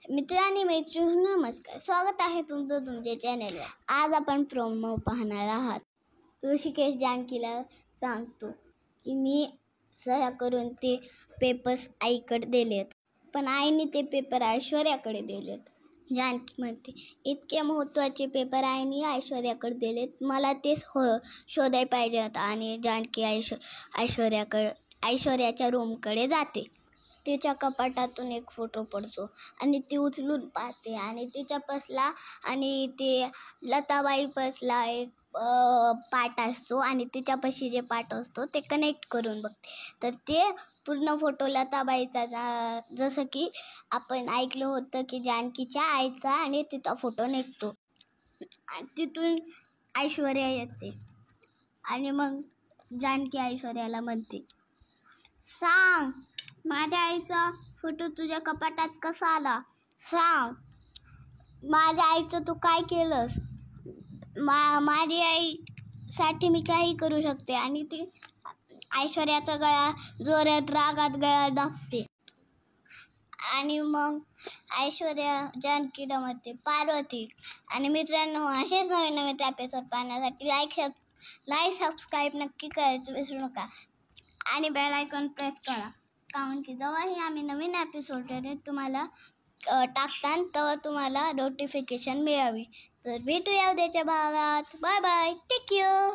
मित्र आणि मैत्रिणी नमस्कार, स्वागत आहे तुमचं तुमच्या चॅनलवर. आज आपण प्रोमो पाहणार आहात. ऋषिकेश जानकीला सांगतो की मी सह्या करून ते पेपर्स आईकडे दिलेत, पण आईने ते पेपर ऐश्वर्याकडे दिलेत. जानकी म्हणते, इतके महत्त्वाचे पेपर आईने ऐश्वर्याकडे दिलेत, मला ते शोधायला पाहिजेत. आणि जानकी ऐश्वर्याच्या रूमकडे जाते. तिच्या कपाटातून एक फोटो पडतो आणि ती उचलून पाहते आणि तिच्या पसला आणि ते लताबाई पसला एक पाट असतो आणि तिच्यापाशी जे पाट असतो ते कनेक्ट करून बघते, तर ते पूर्ण फोटो लताबाईचा जसं की आपण ऐकलं होतं की जानकीच्या आईचा आणि तिचा फोटो निघतो. तिथून ऐश्वर्या येते आणि मग जानकी ऐश्वर्याला म्हणते, सांग, माझ्या आईचा फोटो तुझ्या कपाटात कसा आला? सांग, माझ्या आईचं तू काय केलंस? माझी आईसाठी मी काही करू शकते. आणि ती ऐश्वर्याचा गळा जोरात रागात गळा दाबते. आणि मग ऐश्वर्या जानकीला म्हणते, पार्वती. आणि मित्रांनो, असेच नवीन नवीन एपिसोड पाहण्यासाठी लाईक सबस्क्राईब नक्की करायचं विसरू नका आणि बेल आयकॉन प्रेस करा, कारण की जेव्हाही आम्ही नवीन एपिसोड तुम्हाला टाकताना तेव्हा तुम्हाला नोटिफिकेशन मिळावी. तर भेटूया उद्याच्या भागात. Bye bye, take care.